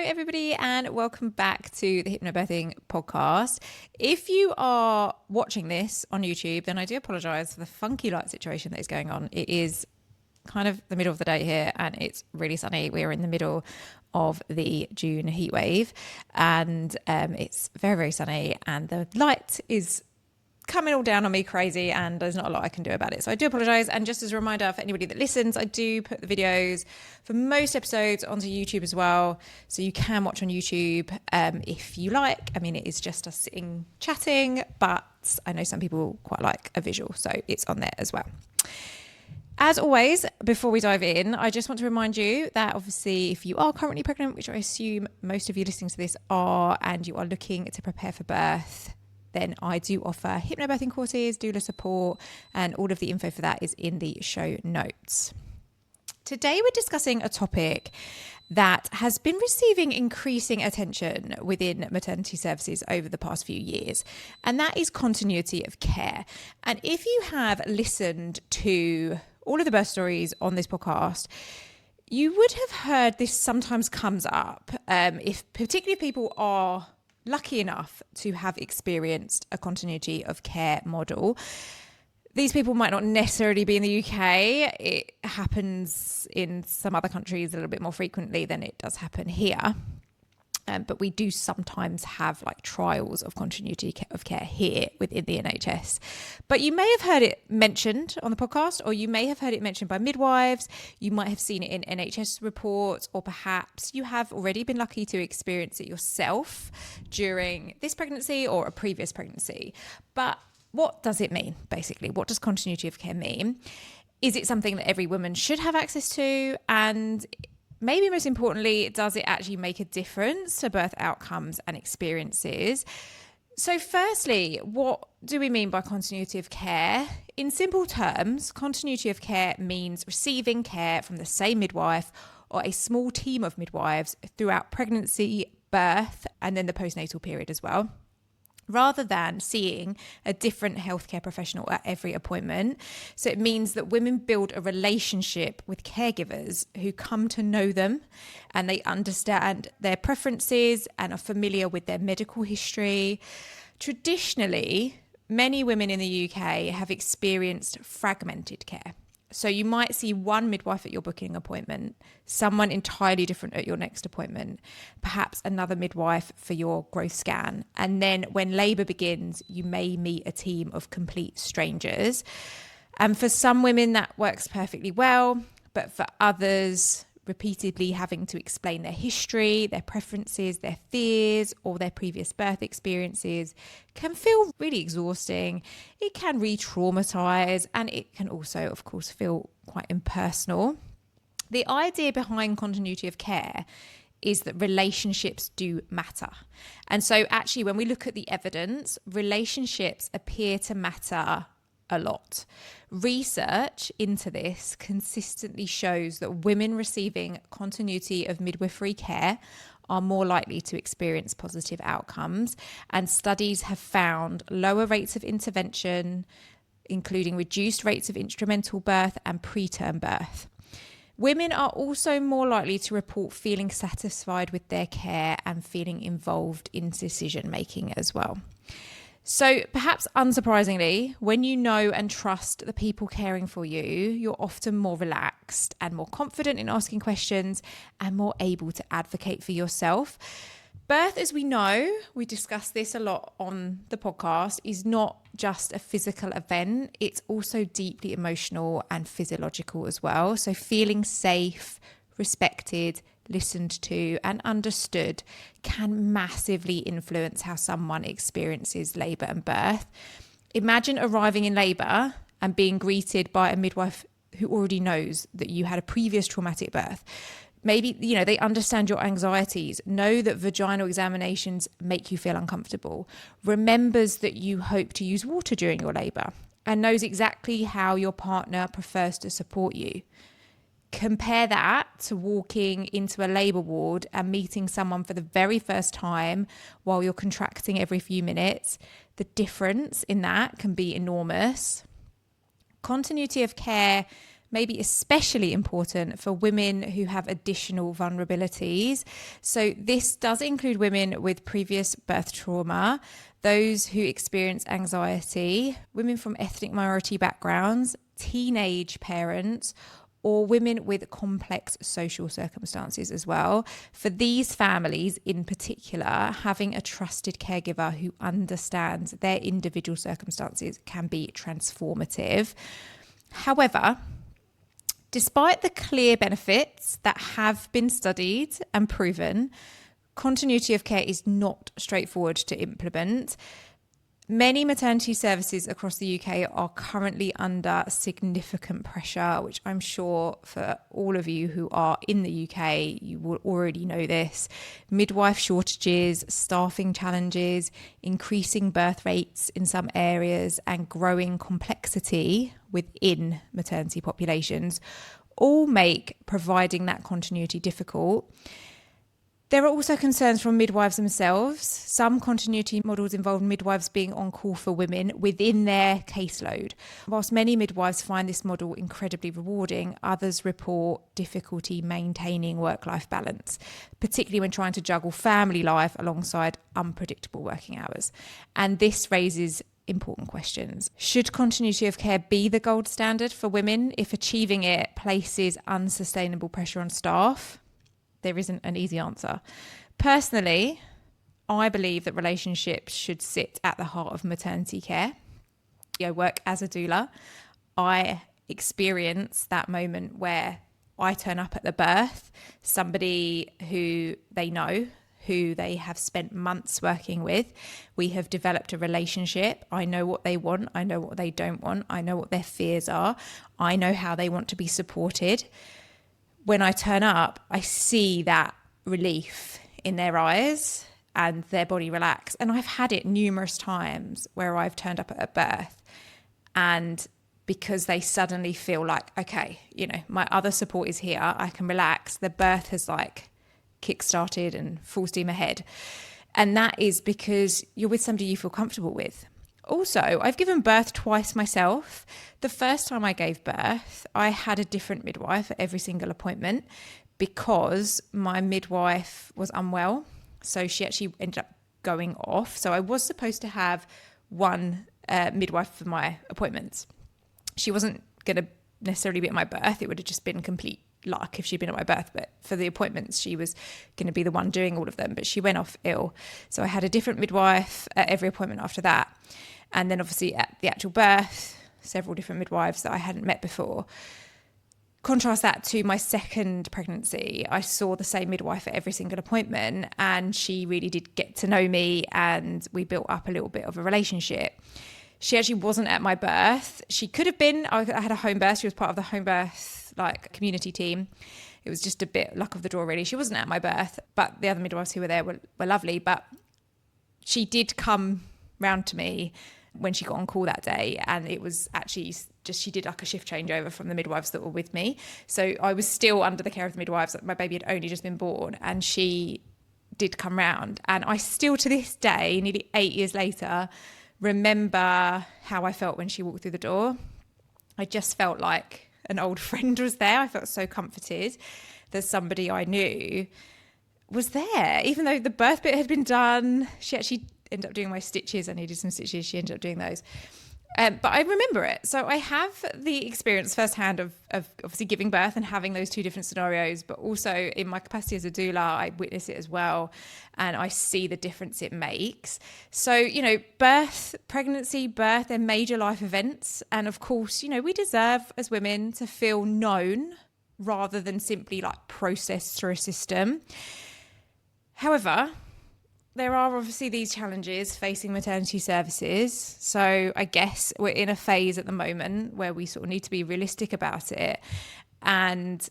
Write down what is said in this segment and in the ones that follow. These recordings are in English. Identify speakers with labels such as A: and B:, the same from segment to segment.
A: everybody, and welcome back to the Hypnobirthing podcast. If you are watching this on YouTube, then I do apologise for the funky light situation that is going on. It is kind of the middle of the day here and it's really sunny. We're in the middle of the June heat wave and it's very, very sunny and the light is coming all down on me crazy and there's not a lot I can do about it. So I do apologise. And just as a reminder for anybody that listens, I do put the videos for most episodes onto YouTube as well. So you can watch on YouTube if you like. I mean, it is just us sitting chatting, but I know some people quite like a visual. So it's on there as well. As always, before we dive in, I just want to remind you that obviously if you are currently pregnant, which I assume most of you listening to this are, and you are looking to prepare for birth, then I do offer hypnobirthing courses, doula support, and all of the info for that is in the show notes. Today we're discussing a topic that has been receiving increasing attention within maternity services over the past few years, and that is continuity of care. And if you have listened to all of the birth stories on this podcast, you would have heard this sometimes comes up, if particularly people are lucky enough to have experienced a continuity of care model. These people might not necessarily be in the UK. It happens in some other countries a little bit more frequently than it does happen here. But we do sometimes have like trials of continuity of care here within the NHS. But you may have heard it mentioned on the podcast, or you may have heard it mentioned by midwives. You might have seen it in NHS reports, or perhaps you have already been lucky to experience it yourself during this pregnancy or a previous pregnancy. But what does it mean, basically? What does continuity of care mean? Is it something that every woman should have access to? And maybe most importantly, does it actually make a difference to birth outcomes and experiences? So firstly, what do we mean by continuity of care? In simple terms, continuity of care means receiving care from the same midwife or a small team of midwives throughout pregnancy, birth, and then the postnatal period as well, rather than seeing a different healthcare professional at every appointment. So it means that women build a relationship with caregivers who come to know them and they understand their preferences and are familiar with their medical history. Traditionally, many women in the UK have experienced fragmented care. So you might see one midwife at your booking appointment, someone entirely different at your next appointment, perhaps another midwife for your growth scan. And then when labour begins, you may meet a team of complete strangers. And for some women, that works perfectly well. But for others, repeatedly having to explain their history, their preferences, their fears, or their previous birth experiences can feel really exhausting. It can re-traumatize, and it can also, of course, feel quite impersonal. The idea behind continuity of care is that relationships do matter. And so actually, when we look at the evidence, relationships appear to matter a lot. Research into this consistently shows that women receiving continuity of midwifery care are more likely to experience positive outcomes, and studies have found lower rates of intervention, including reduced rates of instrumental birth and preterm birth. Women are also more likely to report feeling satisfied with their care and feeling involved in decision making as well. So perhaps unsurprisingly, when you know and trust the people caring for you, you're often more relaxed and more confident in asking questions and more able to advocate for yourself. Birth, as we know, we discuss this a lot on the podcast, is not just a physical event. It's also deeply emotional and physiological as well. So feeling safe, respected, listened to and understood can massively influence how someone experiences labour and birth. Imagine arriving in labour and being greeted by a midwife who already knows that you had a previous traumatic birth. Maybe, they understand your anxieties, know that vaginal examinations make you feel uncomfortable, remembers that you hope to use water during your labour, and knows exactly how your partner prefers to support you. Compare that to walking into a labour ward and meeting someone for the very first time while you're contracting every few minutes. The difference in that can be enormous. Continuity of care maybe especially important for women who have additional vulnerabilities. So this does include women with previous birth trauma, those who experience anxiety, women from ethnic minority backgrounds, teenage parents, or women with complex social circumstances as well. For these families in particular, having a trusted caregiver who understands their individual circumstances can be transformative. However, despite the clear benefits that have been studied and proven, continuity of care is not straightforward to implement. Many maternity services across the UK are currently under significant pressure, which I'm sure for all of you who are in the UK, you will already know this. Midwife shortages, staffing challenges, increasing birth rates in some areas, and growing complexity within maternity populations all make providing that continuity difficult. There are also concerns from midwives themselves. Some continuity models involve midwives being on call for women within their caseload. Whilst many midwives find this model incredibly rewarding, others report difficulty maintaining work-life balance, particularly when trying to juggle family life alongside unpredictable working hours. And this raises important questions. Should continuity of care be the gold standard for women if achieving it places unsustainable pressure on staff? There isn't an easy answer. Personally, I believe that relationships should sit at the heart of maternity care. I work as a doula. I experience that moment where I turn up at the birth, somebody who they know, who they have spent months working with. We have developed a relationship. I know what they want. I know what they don't want. I know what their fears are. I know how they want to be supported. When I turn up, I see that relief in their eyes and their body relax. And I've had it numerous times where I've turned up at a birth and because they suddenly feel like, okay, my other support is here, I can relax. The birth has kick-started and full steam ahead. And that is because you're with somebody you feel comfortable with. Also, I've given birth twice myself. The first time I gave birth, I had a different midwife at every single appointment because my midwife was unwell. So she actually ended up going off. So I was supposed to have one midwife for my appointments. She wasn't going to necessarily be at my birth. It would have just been complete luck if she'd been at my birth, but for the appointments she was going to be the one doing all of them, but she went off ill. So I had a different midwife at every appointment after that. And then obviously at the actual birth, several different midwives that I hadn't met before. Contrast that to my second pregnancy. I saw the same midwife at every single appointment and she really did get to know me and we built up a little bit of a relationship. She actually wasn't at my birth. She could have been. I had a home birth. She was part of the home birth community team. It was just a bit luck of the draw really. She wasn't at my birth, but the other midwives who were there were lovely. But she did come round to me when she got on call that day, and it was actually just she did a shift changeover from the midwives that were with me. So I was still under the care of the midwives. My baby had only just been born, and she did come round. And I still to this day, nearly 8 years later, remember how I felt when she walked through the door. I just felt like an old friend was there. I felt so comforted that somebody I knew was there, even though the birth bit had been done. She actually ended up doing my stitches. I needed some stitches. She ended up doing those. But I remember it. So I have the experience firsthand of obviously giving birth and having those two different scenarios, but also in my capacity as a doula, I witness it as well. And I see the difference it makes. So, pregnancy, birth, they're major life events. And of course, we deserve as women to feel known rather than simply processed through a system. However, there are obviously these challenges facing maternity services. So I guess we're in a phase at the moment where we sort of need to be realistic about it. And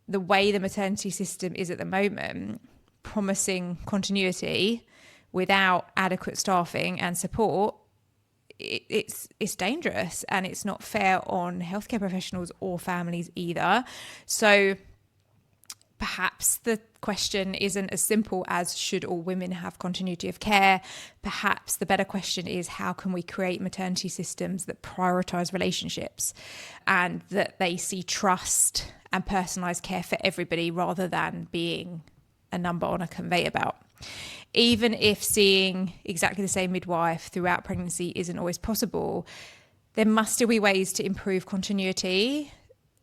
A: the way the maternity system is at the moment, promising continuity without adequate staffing and support, it's dangerous and it's not fair on healthcare professionals or families either. So Perhaps the question isn't as simple as should all women have continuity of care? Perhaps the better question is how can we create maternity systems that prioritize relationships and that they see trust and personalized care for everybody rather than being a number on a conveyor belt. Even if seeing exactly the same midwife throughout pregnancy isn't always possible, there must still be ways to improve continuity.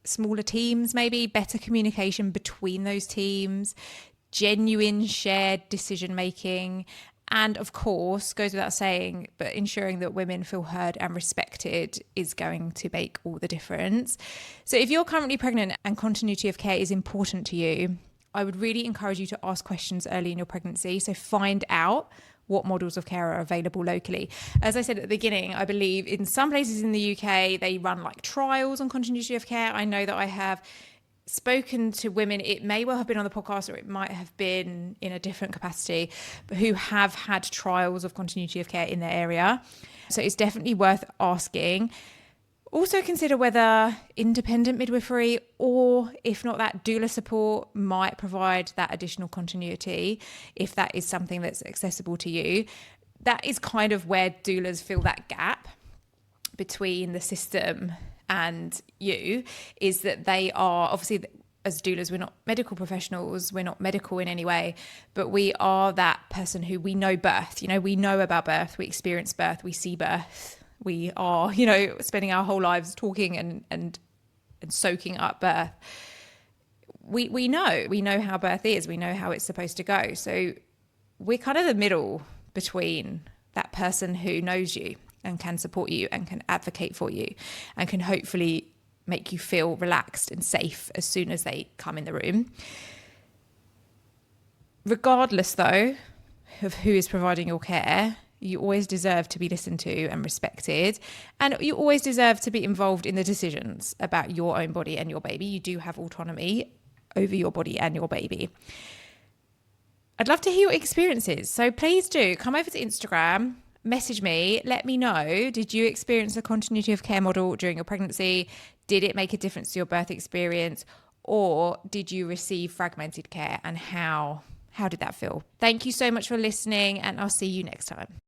A: Smaller teams, maybe better communication between those teams, genuine shared decision making, and of course, goes without saying, but ensuring that women feel heard and respected is going to make all the difference. So if you're currently pregnant and continuity of care is important to you, I would really encourage you to ask questions early in your pregnancy. So find out what models of care are available locally. As I said at the beginning, I believe in some places in the UK, they run like trials on continuity of care. I know that I have spoken to women, it may well have been on the podcast or it might have been in a different capacity, but who have had trials of continuity of care in their area. So it's definitely worth asking. Also consider whether independent midwifery or, if not that, doula support might provide that additional continuity if that is something that's accessible to you. That is kind of where doulas fill that gap between the system and you, is that they are obviously, as doulas, we're not medical professionals, we're not medical in any way, but we are that person who we know birth, we know about birth, we experience birth, we see birth. We are, spending our whole lives talking and soaking up birth. We know how birth is. We know how it's supposed to go. So we're kind of the middle between that person who knows you and can support you and can advocate for you and can hopefully make you feel relaxed and safe as soon as they come in the room. Regardless, though, of who is providing your care, you always deserve to be listened to and respected. And you always deserve to be involved in the decisions about your own body and your baby. You do have autonomy over your body and your baby. I'd love to hear your experiences. So please do come over to Instagram, message me, let me know. Did you experience a continuity of care model during your pregnancy? Did it make a difference to your birth experience? Or did you receive fragmented care, and how did that feel? Thank you so much for listening, and I'll see you next time.